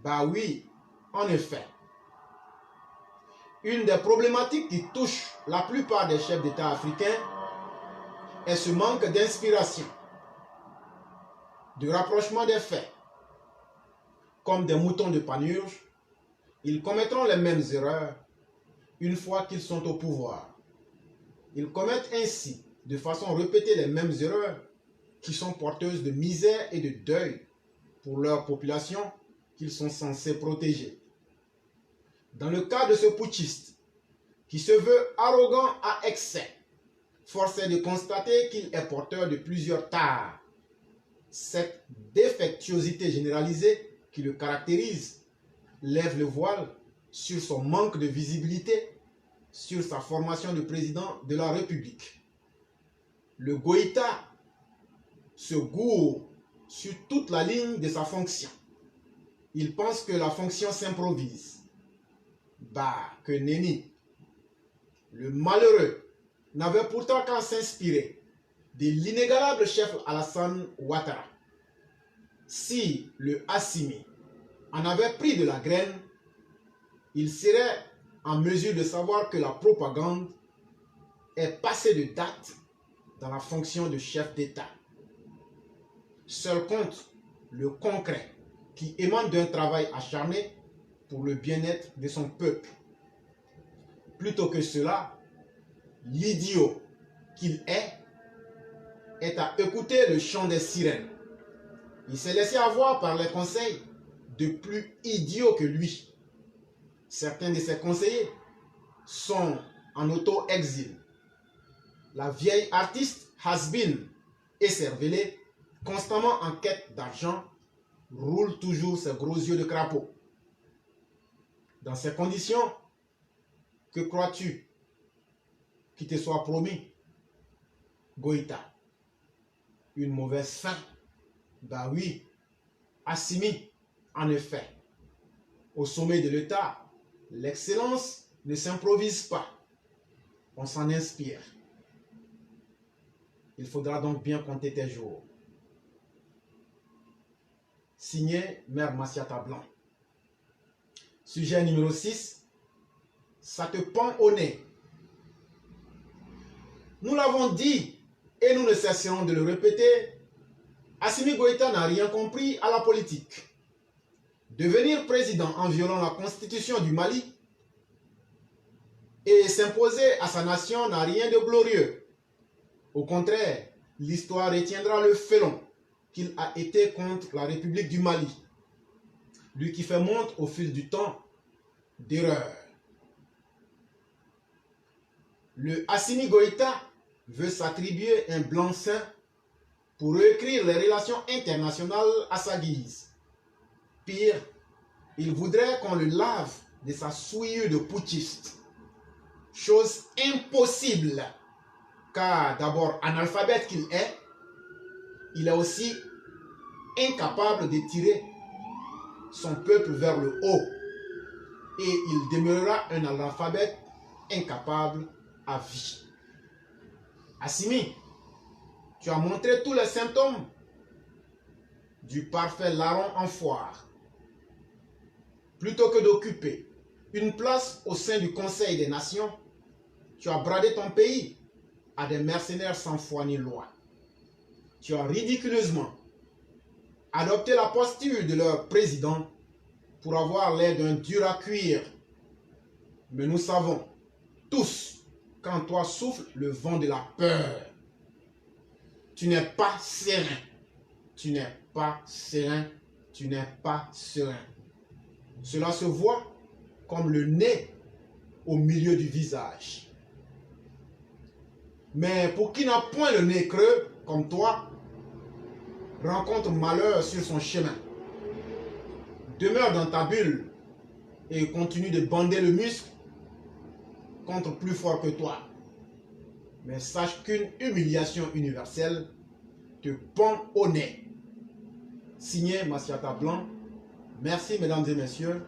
Bah oui, en effet. Une des problématiques qui touche la plupart des chefs d'État africains est ce manque d'inspiration, de rapprochement des faits. Comme des moutons de Panurge, ils commettront les mêmes erreurs une fois qu'ils sont au pouvoir. Ils commettent ainsi de façon répétée les mêmes erreurs qui sont porteuses de misère et de deuil pour leur population qu'ils sont censés protéger. Dans le cas de ce putschiste, qui se veut arrogant à excès, force est de constater qu'il est porteur de plusieurs tares. Cette défectuosité généralisée qui le caractérise lève le voile sur son manque de visibilité, sur sa formation de président de la République. Le Goïta se gourre sur toute la ligne de sa fonction. Il pense que la fonction s'improvise. Bah, que nenni. Le malheureux n'avait pourtant qu'à s'inspirer de l'inégalable chef Alassane Ouattara. Si le Assimi en avait pris de la graine, il serait en mesure de savoir que la propagande est passée de date dans la fonction de chef d'État. Seul compte le concret qui émane d'un travail acharné pour le bien-être de son peuple. Plutôt que cela, l'idiot qu'il est à écouter le chant des sirènes. Il s'est laissé avoir par les conseils de plus idiots que lui. Certains de ses conseillers sont en auto-exil. La vieille artiste has-been et cervelée, constamment en quête d'argent, roule toujours ses gros yeux de crapaud. Dans ces conditions, que crois-tu qui te soit promis, Goïta? Une mauvaise fin? Bah oui, Assimi, en effet. Au sommet de l'État, l'excellence ne s'improvise pas. On s'en inspire. Il faudra donc bien compter tes jours. Signé Mère Massiata Blanc. Sujet numéro 6. Ça te pend au nez. Nous l'avons dit et nous ne cesserons de le répéter. Assimi Goïta n'a rien compris à la politique. Devenir président en violant la constitution du Mali et s'imposer à sa nation n'a rien de glorieux. Au contraire, l'histoire retiendra le félon qu'il a été contre la République du Mali. Lui qui fait montre au fil du temps d'erreurs. Le Assimi Goïta veut s'attribuer un blanc-seing pour réécrire les relations internationales à sa guise. Pire, il voudrait qu'on le lave de sa souillure de putschiste. Chose impossible, car d'abord analphabète qu'il est, il est aussi incapable de tirer son peuple vers le haut. Et il demeurera un analphabète incapable à vie. Assimi, tu as montré tous les symptômes du parfait larron en foire. Plutôt que d'occuper une place au sein du Conseil des Nations, tu as bradé ton pays à des mercenaires sans foi ni loi. Tu as ridiculeusement adopté la posture de leur président pour avoir l'air d'un dur à cuire. Mais nous savons tous qu'en toi souffle le vent de la peur. Tu n'es pas serein. Tu n'es pas serein. Tu n'es pas serein. Cela se voit comme le nez au milieu du visage. Mais pour qui n'a point le nez creux comme toi, rencontre malheur sur son chemin. Demeure dans ta bulle et continue de bander le muscle contre plus fort que toi. Mais sache qu'une humiliation universelle te pend au nez. Signé Massiata Blanc. Merci mesdames et messieurs.